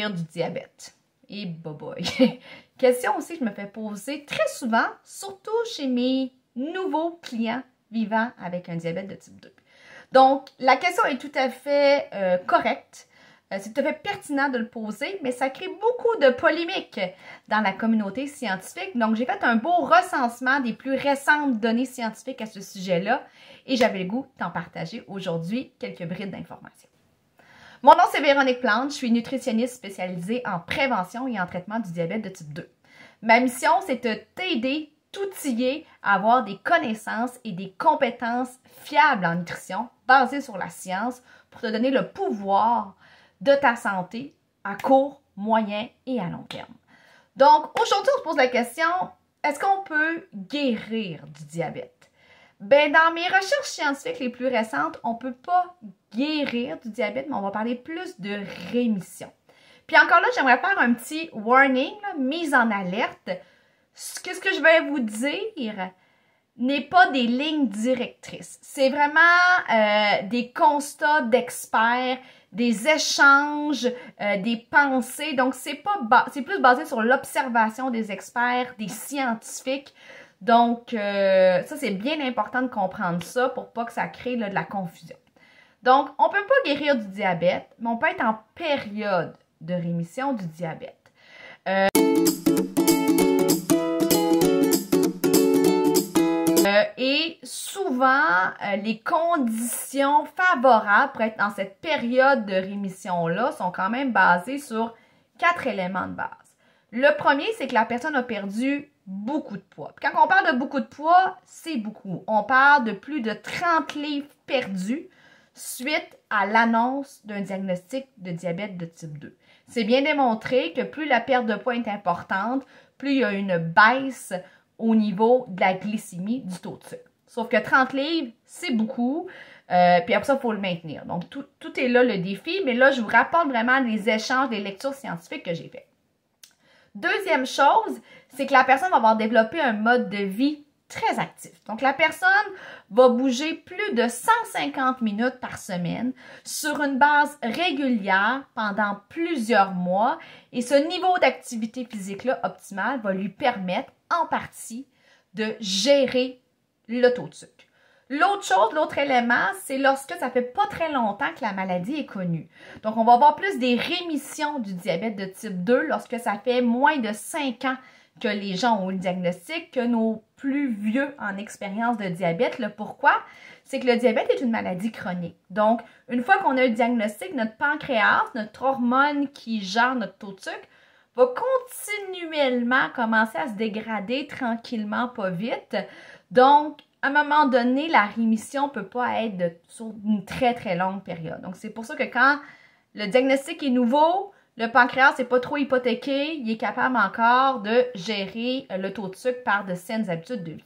guérir du diabète? Et boy. Question aussi que je me fais poser très souvent, surtout chez mes nouveaux clients vivant avec un diabète de type 2. Donc, la question est tout à fait correcte. C'est tout à fait pertinent de le poser, mais ça crée beaucoup de polémiques dans la communauté scientifique. Donc, j'ai fait un beau recensement des plus récentes données scientifiques à ce sujet-là et j'avais le goût d'en partager aujourd'hui quelques brides d'informations. Mon nom, c'est Véronique Plante, je suis nutritionniste spécialisée en prévention et en traitement du diabète de type 2. Ma mission, c'est de t'aider, t'outiller à avoir des connaissances et des compétences fiables en nutrition, basées sur la science, pour te donner le pouvoir de ta santé à court, moyen et à long terme. Donc, aujourd'hui, on se pose la question, est-ce qu'on peut guérir du diabète? Ben, dans mes recherches scientifiques les plus récentes, on ne peut pas guérir du diabète, mais on va parler plus de rémission. Puis encore là, j'aimerais faire un petit warning, mise en alerte. Ce que je vais vous dire n'est pas des lignes directrices. C'est vraiment des constats d'experts, des échanges, des pensées. Donc, c'est plus basé sur l'observation des experts, des scientifiques. Donc, ça, c'est bien important de comprendre ça pour pas que ça crée là, de la confusion. Donc, on ne peut pas guérir du diabète, mais on peut être en période de rémission du diabète. Et souvent, les conditions favorables pour être dans cette période de rémission-là sont quand même basées sur 4 éléments de base. Le premier, c'est que la personne a perdu beaucoup de poids. Puis quand on parle de beaucoup de poids, c'est beaucoup. On parle de plus de 30 livres perdus suite à l'annonce d'un diagnostic de diabète de type 2. C'est bien démontré que plus la perte de poids est importante, plus il y a une baisse au niveau de la glycémie, du taux de sucre. Sauf que 30 livres, c'est beaucoup, puis après ça, il faut le maintenir. Donc, tout est là le défi, mais là, je vous rapporte vraiment les échanges, des lectures scientifiques que j'ai faites. Deuxième chose, c'est que la personne va avoir développé un mode de vie très actif. Donc, la personne va bouger plus de 150 minutes par semaine sur une base régulière pendant plusieurs mois et ce niveau d'activité physique-là optimal va lui permettre en partie de gérer le taux de sucre. L'autre chose, l'autre élément, c'est lorsque ça fait pas très longtemps que la maladie est connue. Donc, on va avoir plus des rémissions du diabète de type 2 lorsque ça fait moins de 5 ans que les gens ont eu le diagnostic, que nos plus vieux en expérience de diabète. Le pourquoi? C'est que le diabète est une maladie chronique. Donc, une fois qu'on a eu le diagnostic, notre pancréas, notre hormone qui gère notre taux de sucre, va continuellement commencer à se dégrader tranquillement, pas vite. Donc, à un moment donné, la rémission ne peut pas être sur une très, très longue période. Donc, c'est pour ça que quand le diagnostic est nouveau, le pancréas n'est pas trop hypothéqué, il est capable encore de gérer le taux de sucre par de saines habitudes de vie.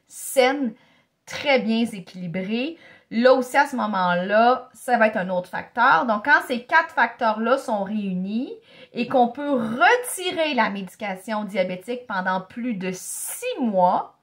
Saine, très bien équilibrée. Là aussi, à ce moment-là, ça va être un autre facteur. Donc, quand ces 4 facteurs-là sont réunis et qu'on peut retirer la médication diabétique pendant plus de 6 mois,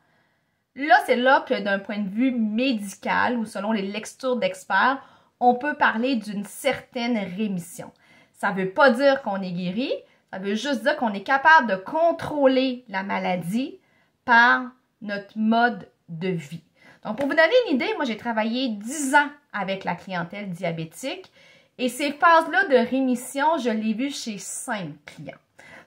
là, c'est là que d'un point de vue médical ou selon les lectures d'experts, on peut parler d'une certaine rémission. Ça ne veut pas dire qu'on est guéri, ça veut juste dire qu'on est capable de contrôler la maladie par notre mode de vie. Donc, pour vous donner une idée, moi, j'ai travaillé 10 ans avec la clientèle diabétique et ces phases-là de rémission, je l'ai vu chez 5 clients.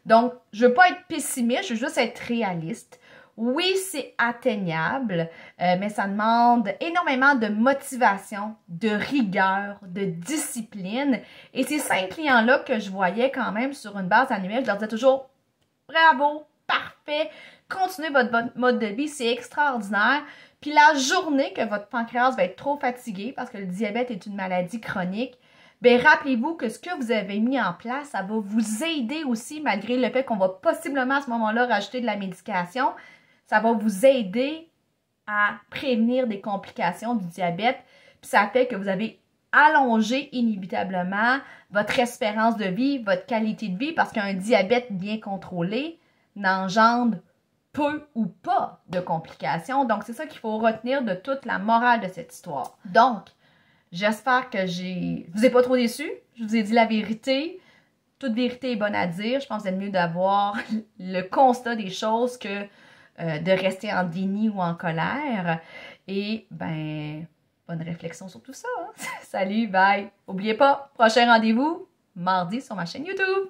Donc, je ne veux pas être pessimiste, je veux juste être réaliste. Oui, c'est atteignable, mais ça demande énormément de motivation, de rigueur, de discipline. Et ces 5 clients-là que je voyais quand même sur une base annuelle, je leur disais toujours « Bravo, parfait, continuez votre mode de vie, c'est extraordinaire. » Puis la journée que votre pancréas va être trop fatigué parce que le diabète est une maladie chronique, bien rappelez-vous que ce que vous avez mis en place, ça va vous aider aussi, malgré le fait qu'on va possiblement à ce moment-là rajouter de la médication, ça va vous aider à prévenir des complications du diabète. Puis ça fait que vous avez allongé inévitablement votre espérance de vie, votre qualité de vie, parce qu'un diabète bien contrôlé n'engendre peu ou pas de complications. Donc, c'est ça qu'il faut retenir de toute la morale de cette histoire. Donc, j'espère que je vous ai pas trop déçu. Je vous ai dit la vérité. Toute vérité est bonne à dire. Je pense que c'est mieux d'avoir le constat des choses que de rester en déni ou en colère. Et, ben, bonne réflexion sur tout ça. Hein? Salut, bye! N'oubliez pas, prochain rendez-vous, mardi sur ma chaîne YouTube.